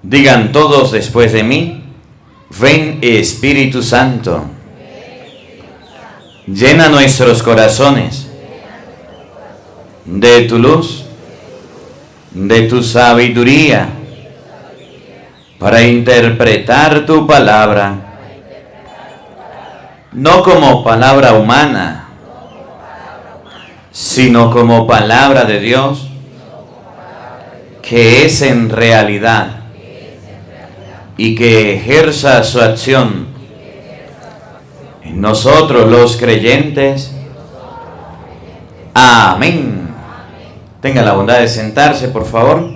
Digan todos después de mí: ven Espíritu Santo. Llena nuestros corazones de tu luz, de tu sabiduría, para interpretar tu palabra, no como palabra humana, sino como palabra de Dios, que es en realidad y que ejerza su acción en nosotros los creyentes. Amén. Tenga la bondad de sentarse, por favor.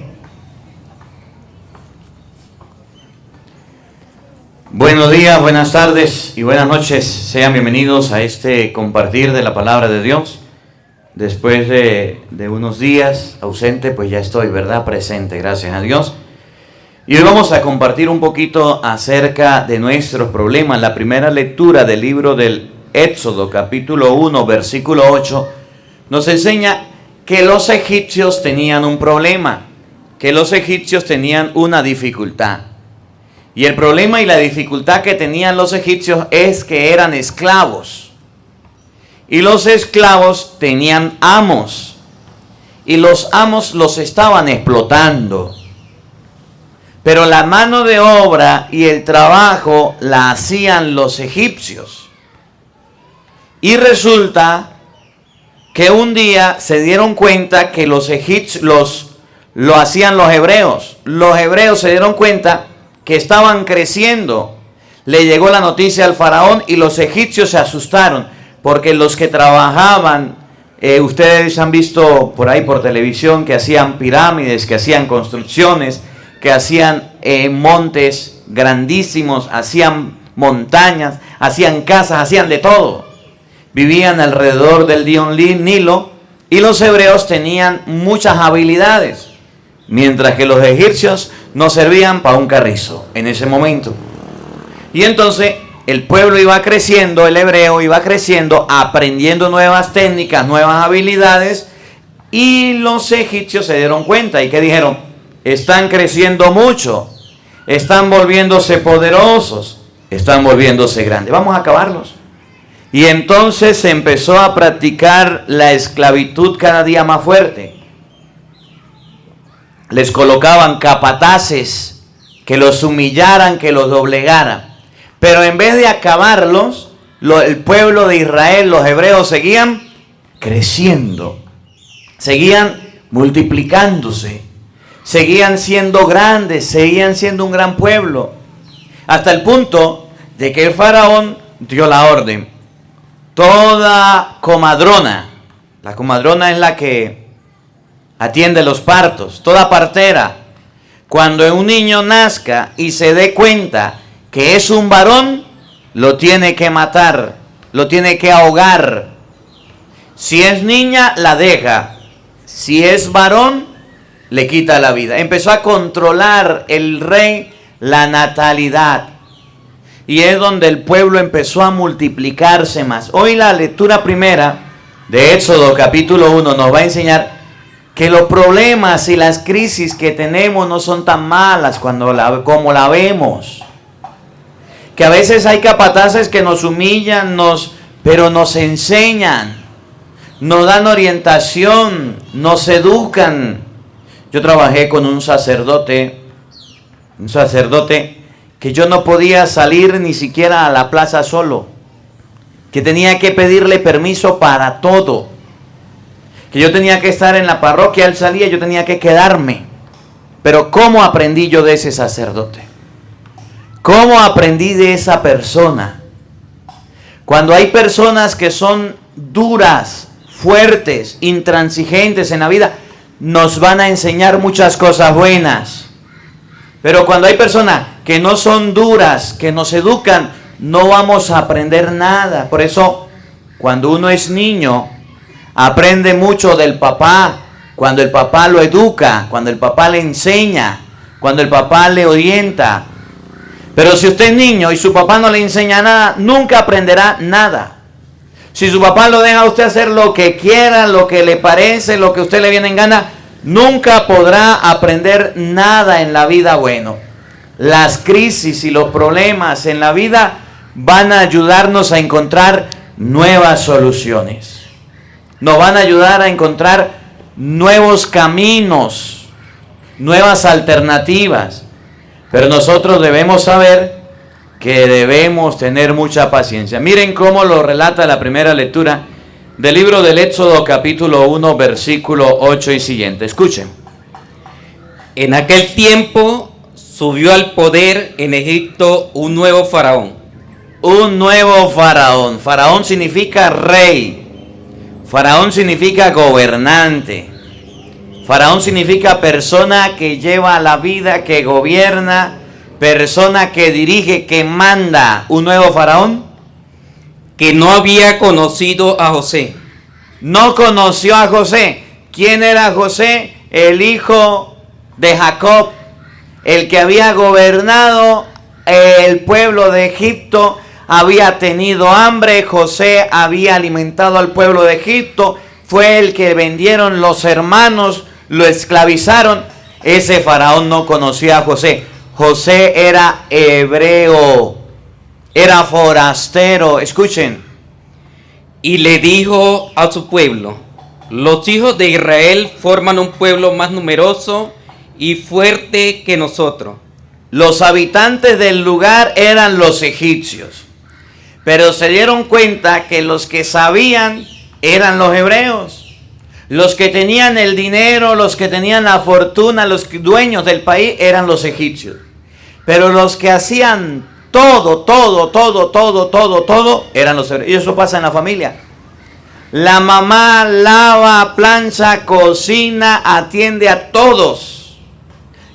Buenos días, buenas tardes y buenas noches. Sean bienvenidos a este compartir de la palabra de Dios. Después de unos días ausente, pues ya estoy, ¿verdad? Presente, gracias a Dios. Y hoy vamos a compartir un poquito acerca de nuestros problemas. La primera lectura del libro del Éxodo, capítulo 1, versículo 8, nos enseña que los egipcios tenían un problema, que los egipcios tenían una dificultad. Y el problema y la dificultad que tenían los egipcios es que eran esclavos. Y los esclavos tenían amos. Y los amos los estaban explotando. Pero la mano de obra y el trabajo la hacían los egipcios. Y resulta que un día se dieron cuenta que los egipcios lo hacían los hebreos. Los hebreos se dieron cuenta que estaban creciendo. Le llegó la noticia al faraón y los egipcios se asustaron, porque los que trabajaban, ustedes han visto por ahí por televisión que hacían pirámides, que hacían construcciones, que hacían montes grandísimos, hacían montañas, hacían casas, hacían de todo. Vivían alrededor del río Nilo y los hebreos tenían muchas habilidades, mientras que los egipcios no servían para un carrizo en ese momento. Y entonces el pueblo iba creciendo, el hebreo iba creciendo, aprendiendo nuevas técnicas, nuevas habilidades, y los egipcios se dieron cuenta y que dijeron: están creciendo mucho, están volviéndose poderosos, están volviéndose grandes, vamos a acabarlos. Y entonces se empezó a practicar la esclavitud cada día más fuerte. Les colocaban capataces que los humillaran, que los doblegaran. Pero en vez de acabarlos, el pueblo de Israel, los hebreos, seguían creciendo, seguían multiplicándose, seguían siendo grandes, seguían siendo un gran pueblo, hasta el punto de que el faraón dio la orden: toda comadrona, la comadrona es la que atiende los partos, toda partera, cuando un niño nazca y se dé cuenta que es un varón, lo tiene que matar, lo tiene que ahogar. Si es niña, la deja. Si es varón, le quita la vida. Empezó a controlar el rey la natalidad. Y es donde el pueblo empezó a multiplicarse más. Hoy la lectura primera de Éxodo capítulo 1 nos va a enseñar que los problemas y las crisis que tenemos no son tan malas como la vemos. Que a veces hay capataces que nos humillan, pero nos enseñan, nos dan orientación, nos educan. Yo trabajé con un sacerdote que yo no podía salir ni siquiera a la plaza solo, que tenía que pedirle permiso para todo, que yo tenía que estar en la parroquia, él salía, yo tenía que quedarme. Pero ¿cómo aprendí yo de ese sacerdote? ¿Cómo aprendí de esa persona? Cuando hay personas que son duras, fuertes, intransigentes en la vida, nos van a enseñar muchas cosas buenas. Pero cuando hay personas que no son duras, que nos educan, no vamos a aprender nada. Por eso, cuando uno es niño, aprende mucho del papá, cuando el papá lo educa, cuando el papá le enseña, cuando el papá le orienta. Pero si usted es niño y su papá no le enseña nada, nunca aprenderá nada. Si su papá lo deja a usted hacer lo que quiera, lo que le parece, lo que a usted le viene en gana, nunca podrá aprender nada en la vida bueno. las crisis y los problemas en la vida van a ayudarnos a encontrar nuevas soluciones. Nos van a ayudar a encontrar nuevos caminos, nuevas alternativas. Pero nosotros debemos saber que debemos tener mucha paciencia. Miren cómo lo relata la primera lectura del libro del Éxodo capítulo 1 versículo 8 y siguiente. Escuchen. En aquel tiempo subió al poder en Egipto un nuevo faraón. Un nuevo faraón. Faraón significa rey. Faraón significa gobernante. Faraón significa persona que lleva la vida, que gobierna, persona que dirige, que manda. Un nuevo faraón Que no había conocido a José. no conoció a José. ¿Quién era José? El hijo de Jacob, el que había gobernado el pueblo de Egipto. Había tenido hambre, José había alimentado al pueblo de Egipto, fue el que vendieron los hermanos, lo esclavizaron. Ese faraón no conocía a José. José era hebreo, era forastero. Escuchen. Y le dijo a su pueblo: los hijos de Israel forman un pueblo más numeroso y fuerte que nosotros. Los habitantes del lugar eran los egipcios, pero se dieron cuenta que los que sabían eran los hebreos. Los que tenían el dinero, los que tenían la fortuna, los dueños del país eran los egipcios. Pero los que hacían todo eran los hebreos. Y eso pasa en la familia. La mamá lava, plancha, cocina, atiende a todos.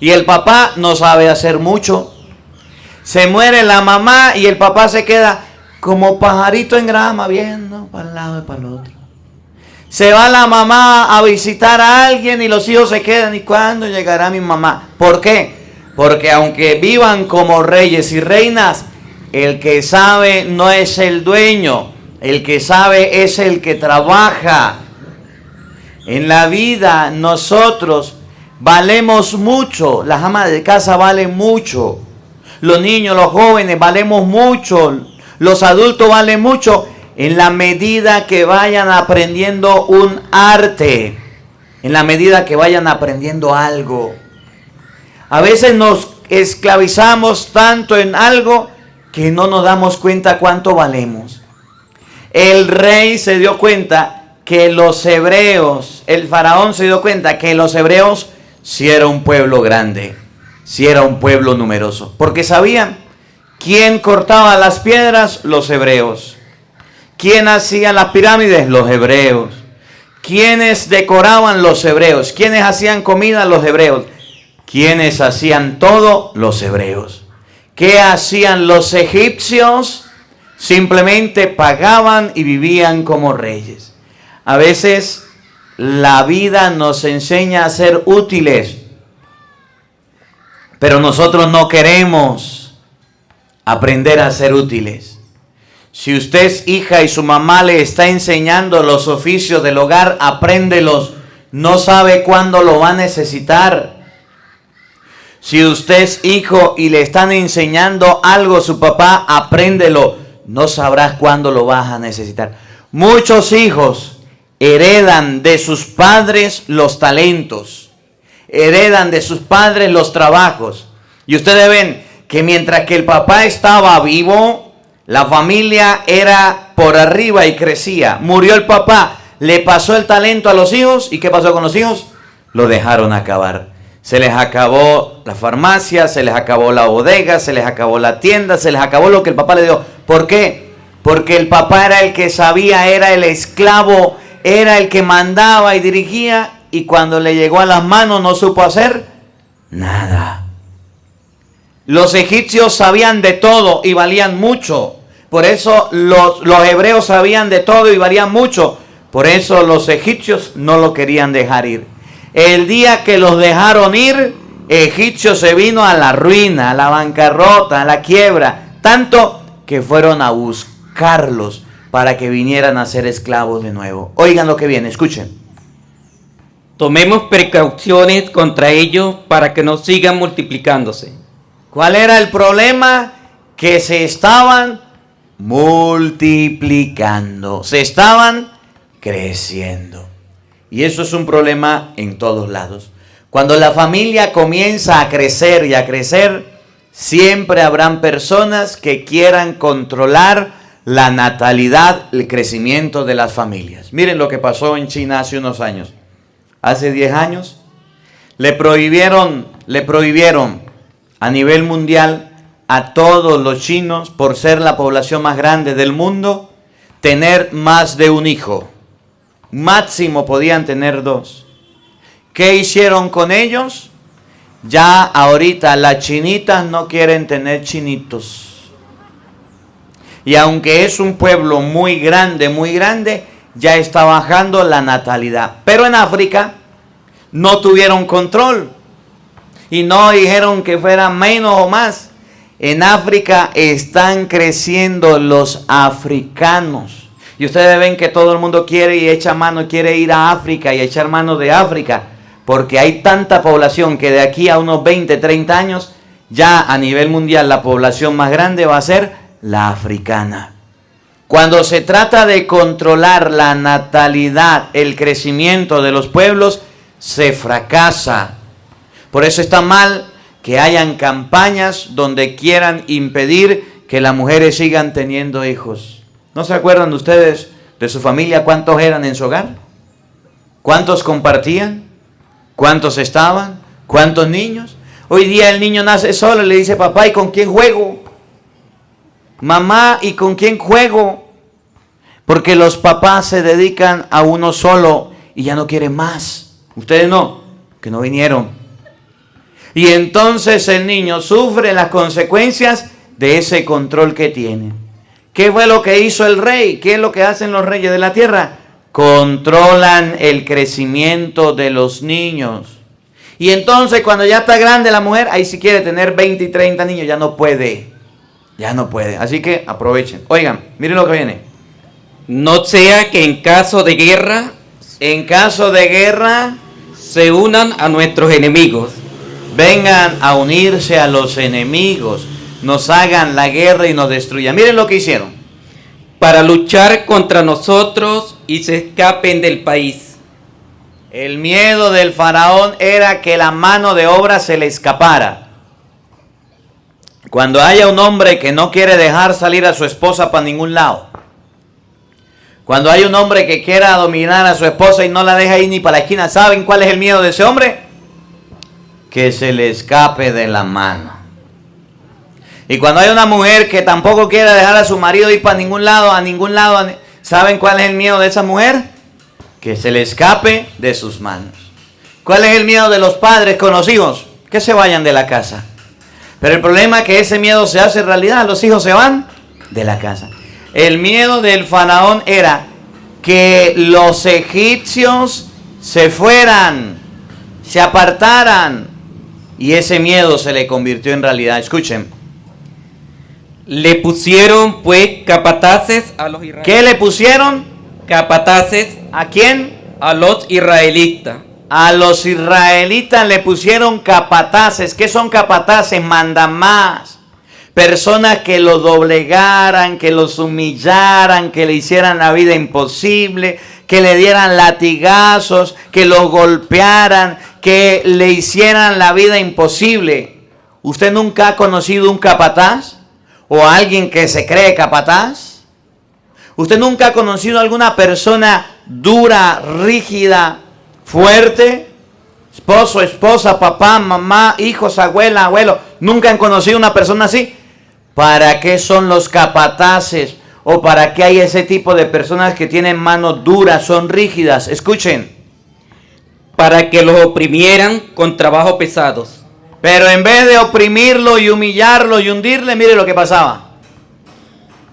Y el papá no sabe hacer mucho. Se muere la mamá y el papá se queda como pajarito en grama, viendo para el lado y para el otro. Se va la mamá a visitar a alguien y los hijos se quedan. ¿Y cuándo llegará mi mamá? ¿Por qué? Porque aunque vivan como reyes y reinas, el que sabe no es el dueño. El que sabe es el que trabaja. En la vida nosotros valemos mucho. Las amas de casa valen mucho. Los niños, los jóvenes valemos mucho. Los adultos valen mucho en la medida que vayan aprendiendo un arte. En la medida que vayan aprendiendo algo. A veces nos esclavizamos tanto en algo que no nos damos cuenta cuánto valemos. El rey se dio cuenta que los hebreos, el faraón se dio cuenta que los hebreos sí era un pueblo grande, sí era un pueblo numeroso. Porque sabían quién cortaba las piedras, los hebreos. ¿Quién hacía las pirámides? Los hebreos. ¿Quiénes decoraban? Los hebreos. ¿Quiénes hacían comida? Los hebreos. ¿Quiénes hacían todo? Los hebreos. ¿Qué hacían los egipcios? Simplemente pagaban y vivían como reyes. A veces la vida nos enseña a ser útiles, pero nosotros no queremos aprender a ser útiles. Si usted es hija y su mamá le está enseñando los oficios del hogar, apréndelos. No sabe cuándo lo va a necesitar. Si usted es hijo y le están enseñando algo a su papá, apréndelo. No sabrás cuándo lo vas a necesitar. Muchos hijos heredan de sus padres los talentos. Heredan de sus padres los trabajos. Y ustedes ven que mientras que el papá estaba vivo, la familia era por arriba y crecía. Murió el papá, le pasó el talento a los hijos. ¿Y qué pasó con los hijos? Lo dejaron acabar. Se les acabó la farmacia, se les acabó la bodega, se les acabó la tienda, se les acabó lo que el papá le dio. ¿Por qué? Porque el papá era el que sabía, era el esclavo, era el que mandaba y dirigía. Y cuando le llegó a las manos no supo hacer nada. Los egipcios sabían de todo y valían mucho. Por eso los hebreos sabían de todo y valían mucho. Por eso los egipcios no lo querían dejar ir. El día que los dejaron ir, Egipcio se vino a la ruina, a la bancarrota, a la quiebra. Tanto que fueron a buscarlos para que vinieran a ser esclavos de nuevo. Oigan lo que viene, escuchen. Tomemos precauciones contra ellos para que no sigan multiplicándose. ¿Cuál era el problema? Que se estaban multiplicando, se estaban creciendo. Y eso es un problema en todos lados. Cuando la familia comienza a crecer y a crecer, siempre habrán personas que quieran controlar la natalidad, el crecimiento de las familias. Miren lo que pasó en China hace unos años. Hace 10 años le prohibieron a nivel mundial a todos los chinos, por ser la población más grande del mundo, tener más de un hijo. Máximo podían tener 2. ¿Qué hicieron con ellos? Ya ahorita las chinitas no quieren tener chinitos. Y aunque es un pueblo muy grande, ya está bajando la natalidad. Pero en África no tuvieron control. Y no dijeron que fuera menos o más. En África están creciendo los africanos. Y ustedes ven que todo el mundo quiere y echa mano, quiere ir a África y echar mano de África. Porque hay tanta población que de aquí a unos 20, 30 años, ya a nivel mundial la población más grande va a ser la africana. Cuando se trata de controlar la natalidad, el crecimiento de los pueblos, se fracasa. Por eso está mal que hayan campañas donde quieran impedir que las mujeres sigan teniendo hijos. ¿No se acuerdan ustedes de su familia cuántos eran en su hogar? ¿Cuántos compartían? ¿Cuántos estaban? ¿Cuántos niños? Hoy día el niño nace solo y le dice, papá, ¿y con quién juego? Mamá, ¿y con quién juego? Porque los papás se dedican a uno solo y ya no quieren más. Ustedes no, que no vinieron. Y entonces el niño sufre las consecuencias de ese control que tiene. ¿Qué fue lo que hizo el rey? ¿Qué es lo que hacen los reyes de la tierra? Controlan el crecimiento de los niños. Y entonces cuando ya está grande la mujer, ahí si quiere tener 20 y 30 niños, ya no puede. Ya no puede. Así que aprovechen. Oigan, miren lo que viene. No sea que en caso de guerra se unan a nuestros enemigos. Vengan a unirse a los enemigos, nos hagan la guerra y nos destruyan. Miren lo que hicieron. Para luchar contra nosotros y se escapen del país. El miedo del faraón era que la mano de obra se le escapara. Cuando haya un hombre que no quiere dejar salir a su esposa para ningún lado. Cuando hay un hombre que quiera dominar a su esposa y no la deja ir ni para la esquina, ¿saben cuál es el miedo de ese hombre? Que se le escape de la mano. Y cuando hay una mujer que tampoco quiere dejar a su marido ir para ningún lado, ¿saben cuál es el miedo de esa mujer? Que se le escape de sus manos. ¿Cuál es el miedo de los padres con los hijos? Que se vayan de la casa. Pero el problema es que ese miedo se hace realidad, los hijos se van de la casa. El miedo del faraón era que los egipcios se fueran, se apartaran. Y ese miedo se le convirtió en realidad. Escuchen. Le pusieron pues capataces a los israelitas. ¿Qué le pusieron? Capataces. ¿A quién? A los israelitas. A los israelitas le pusieron capataces. ¿Qué son capataces? Mandamás. Personas que los doblegaran, que los humillaran, que le hicieran la vida imposible, que le dieran latigazos, que los golpearan, que le hicieran la vida imposible. ¿Usted nunca ha conocido un capataz? ¿O a alguien que se cree capataz? ¿Usted nunca ha conocido a alguna persona dura, rígida, fuerte? Esposo, esposa, papá, mamá, hijos, abuela, abuelo. ¿Nunca han conocido una persona así? ¿Para qué son los capataces? ¿O para qué hay ese tipo de personas que tienen manos duras, son rígidas? Escuchen. Para que los oprimieran con trabajos pesados. Pero en vez de oprimirlo y humillarlo y hundirle, mire lo que pasaba.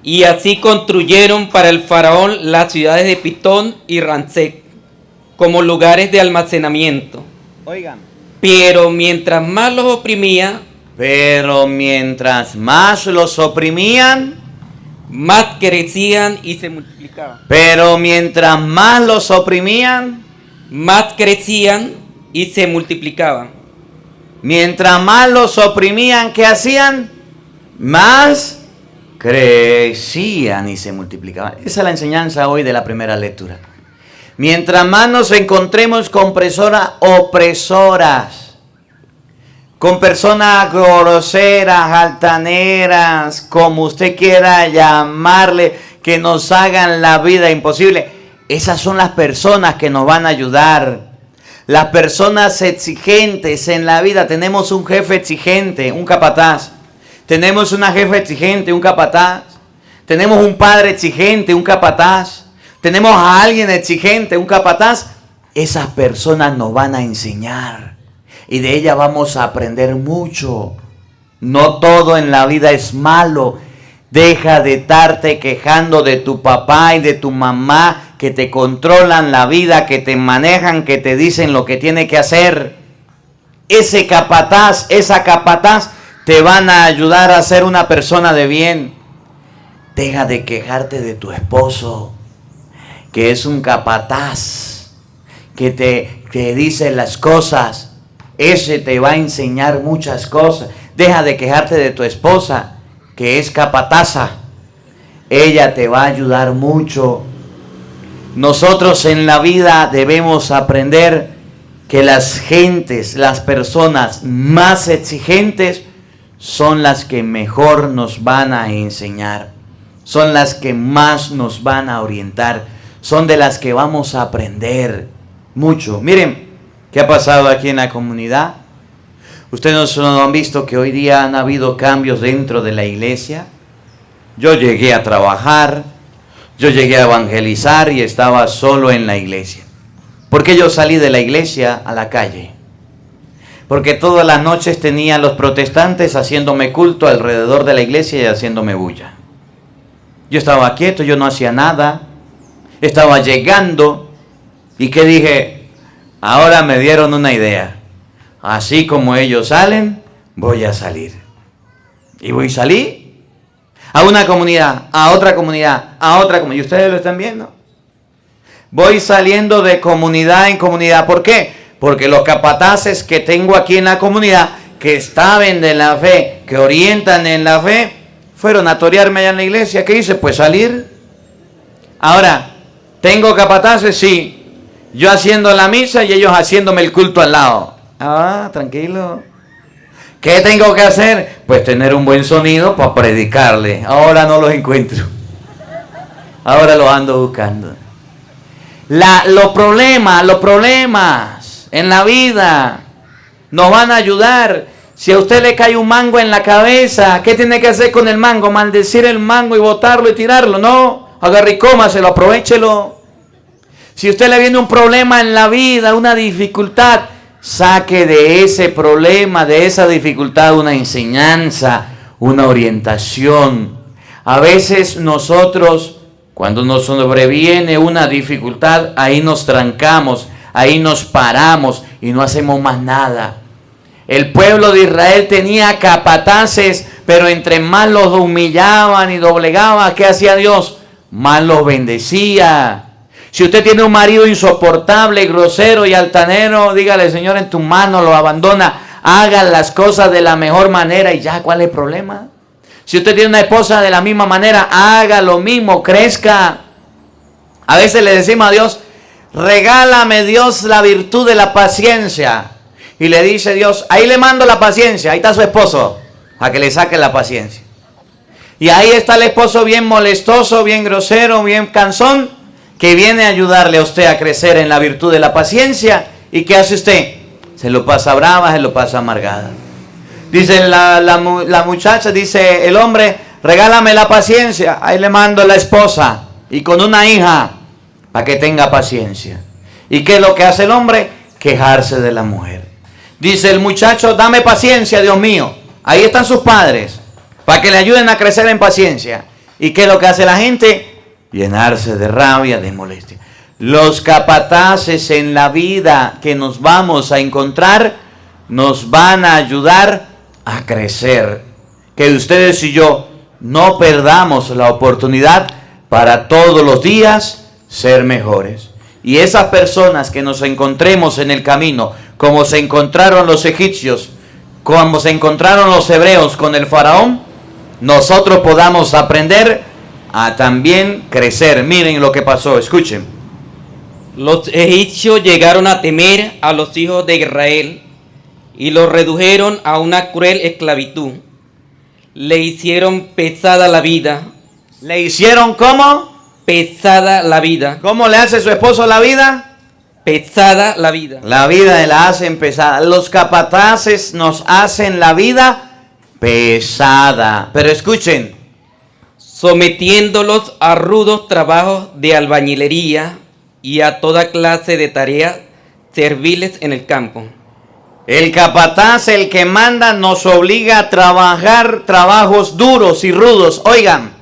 Y así construyeron para el faraón las ciudades de Pitón y Ramsés como lugares de almacenamiento. Oigan. Pero mientras más los oprimían, más crecían y se multiplicaban. Pero mientras más los oprimían, más crecían y se multiplicaban. Mientras más los oprimían, ¿qué hacían? Más crecían y se multiplicaban. Esa es la enseñanza hoy de la primera lectura. Mientras más nos encontremos con personas opresoras, con personas groseras, altaneras, como usted quiera llamarle, que nos hagan la vida imposible, esas son las personas que nos van a ayudar. Las personas exigentes en la vida. Tenemos un jefe exigente, un capataz. Tenemos una jefa exigente, un capataz. Tenemos un padre exigente, un capataz. Tenemos a alguien exigente, un capataz. Esas personas nos van a enseñar y de ellas vamos a aprender mucho. No todo en la vida es malo. Deja de estarte quejando de tu papá y de tu mamá que te controlan la vida, que te manejan, que te dicen lo que tiene que hacer. Ese capataz, esa capataz te van a ayudar a ser una persona de bien. Deja de quejarte de tu esposo, que es un capataz, que te dice las cosas. Ese te va a enseñar muchas cosas. Deja de quejarte de tu esposa, que es capataza. Ella te va a ayudar mucho. Nosotros en la vida debemos aprender que las gentes, las personas más exigentes son las que mejor nos van a enseñar. Son las que más nos van a orientar. Son de las que vamos a aprender mucho. Miren, ¿qué ha pasado aquí en la comunidad? Ustedes no han visto que hoy día han habido cambios dentro de la iglesia. Yo llegué a trabajar, yo llegué a evangelizar y estaba solo en la iglesia. ¿Por qué yo salí de la iglesia a la calle? Porque todas las noches tenía a los protestantes haciéndome culto alrededor de la iglesia y haciéndome bulla. Yo estaba quieto, yo no hacía nada. Estaba llegando y que dije, ahora me dieron una idea. Así como ellos salen, voy a salir. Y voy a salir a una comunidad, a otra comunidad, a otra comunidad. ¿Y ustedes lo están viendo? Voy saliendo de comunidad en comunidad. ¿Por qué? Porque los capataces que tengo aquí en la comunidad, que saben de la fe, que orientan en la fe, fueron a torearme allá en la iglesia. ¿Qué hice? Pues salir. Ahora, ¿tengo capataces? Sí. Yo haciendo la misa y ellos haciéndome el culto al lado. Ah, tranquilo. ¿Qué tengo que hacer? Pues tener un buen sonido para predicarle. Ahora no los encuentro. Ahora los ando buscando. Los problemas en la vida nos van a ayudar. Si a usted le cae un mango en la cabeza, ¿qué tiene que hacer con el mango? ¿Maldecir el mango y botarlo y tirarlo? No, agarre y cómaselo, aprovéchelo. Si a usted le viene un problema en la vida, una dificultad, saque de ese problema, de esa dificultad, una enseñanza, una orientación. A veces nosotros, cuando nos sobreviene una dificultad, ahí nos trancamos, ahí nos paramos y no hacemos más nada. El pueblo de Israel tenía capataces, pero entre más los humillaban y doblegaban, ¿qué hacía Dios? Más los bendecía. Si usted tiene un marido insoportable, grosero y altanero, dígale, Señor, en tus manos lo abandona. Haga las cosas de la mejor manera y ya, ¿cuál es el problema? Si usted tiene una esposa de la misma manera, haga lo mismo, crezca. A veces le decimos a Dios, regálame Dios la virtud de la paciencia. Y le dice Dios, ahí le mando la paciencia, ahí está su esposo, a que le saque la paciencia. Y ahí está el esposo bien molestoso, bien grosero, bien cansón, que viene a ayudarle a usted a crecer en la virtud de la paciencia. ¿Y qué hace usted? Se lo pasa brava, se lo pasa amargada. Dice la muchacha, dice el hombre, regálame la paciencia, ahí le mando la esposa y con una hija para que tenga paciencia. ¿Y qué es lo que hace el hombre? Quejarse de la mujer. Dice el muchacho, dame paciencia, Dios mío. Ahí están sus padres, para que le ayuden a crecer en paciencia. ¿Y qué es lo que hace la gente? Llenarse de rabia, de molestia. Los capataces en la vida que nos vamos a encontrar, nos van a ayudar a crecer. Que ustedes y yo no perdamos la oportunidad para todos los días ser mejores. Y esas personas que nos encontremos en el camino, como se encontraron los egipcios, como se encontraron los hebreos con el faraón, nosotros podamos aprender a también crecer. Miren lo que pasó, escuchen. Los egipcios llegaron a temer a los hijos de Israel y los redujeron a una cruel esclavitud. Le hicieron pesada la vida. ¿Le hicieron cómo? Pesada la vida. ¿Cómo le hace su esposo la vida? Pesada la vida. La vida la hacen pesada. Los capataces nos hacen la vida pesada. Pero escuchen. Sometiéndolos a rudos trabajos de albañilería y a toda clase de tareas serviles en el campo. El capataz, el que manda, nos obliga a trabajar trabajos duros y rudos. Oigan.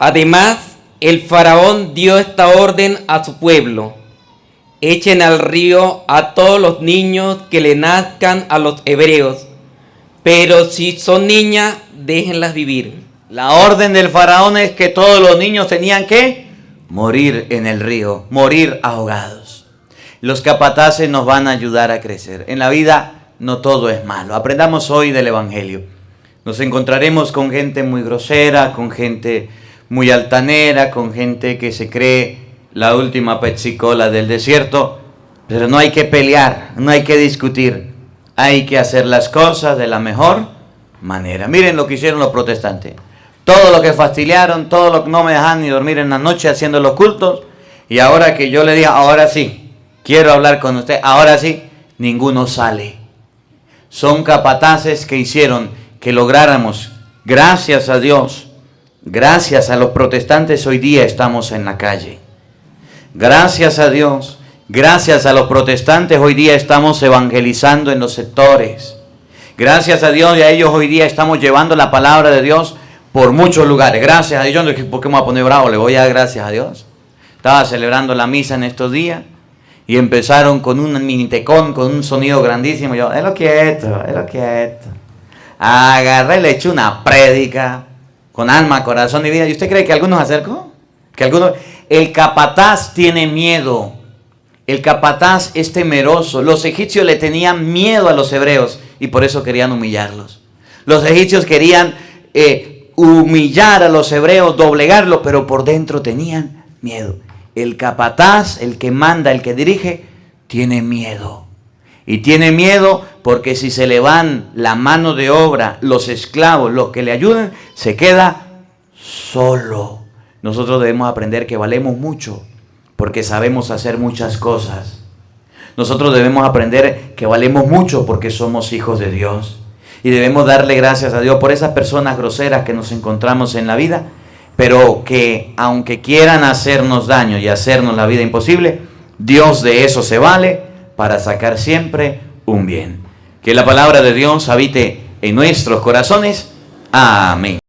Además, el faraón dio esta orden a su pueblo: echen al río a todos los niños que le nazcan a los hebreos, pero si son niñas, déjenlas vivir. La orden del faraón es que todos los niños tenían que morir en el río, morir ahogados. Los capataces nos van a ayudar a crecer. En la vida no todo es malo. Aprendamos hoy del Evangelio. Nos encontraremos con gente muy grosera, con gente muy altanera, con gente que se cree la última Pepsi-Cola del desierto. Pero no hay que pelear, no hay que discutir. Hay que hacer las cosas de la mejor manera. Miren lo que hicieron los protestantes. Todo lo que fastidiaron, todo lo que no me dejan ni dormir en la noche haciendo los cultos. Y ahora que yo le diga, ahora sí, quiero hablar con usted, ahora sí, ninguno sale. Son capataces que hicieron que lográramos, gracias a Dios, gracias a los protestantes, hoy día estamos en la calle. Gracias a Dios, gracias a los protestantes, hoy día estamos evangelizando en los sectores. Gracias a Dios y a ellos hoy día estamos llevando la palabra de Dios por muchos lugares. Gracias a Dios. ¿Por qué me voy a poner bravo? Le voy a dar gracias a Dios. Estaba celebrando la misa en estos días y empezaron con un minitecón, con un sonido grandísimo. Yo, es lo quieto. Agarré, le eché una prédica con alma, corazón y vida. ¿Y usted cree que algunos acercó? El capataz tiene miedo. El capataz es temeroso. Los egipcios le tenían miedo a los hebreos y por eso querían humillarlos. Los egipcios querían humillar a los hebreos, doblegarlos, pero por dentro tenían miedo. El capataz, el que manda, el que dirige, tiene miedo. Y tiene miedo porque si se le van la mano de obra, los esclavos, los que le ayudan, se queda solo. Nosotros debemos aprender que valemos mucho porque sabemos hacer muchas cosas. Nosotros debemos aprender que valemos mucho porque somos hijos de Dios. Y debemos darle gracias a Dios por esas personas groseras que nos encontramos en la vida, pero que aunque quieran hacernos daño y hacernos la vida imposible, Dios de eso se vale para sacar siempre un bien. Que la palabra de Dios habite en nuestros corazones. Amén.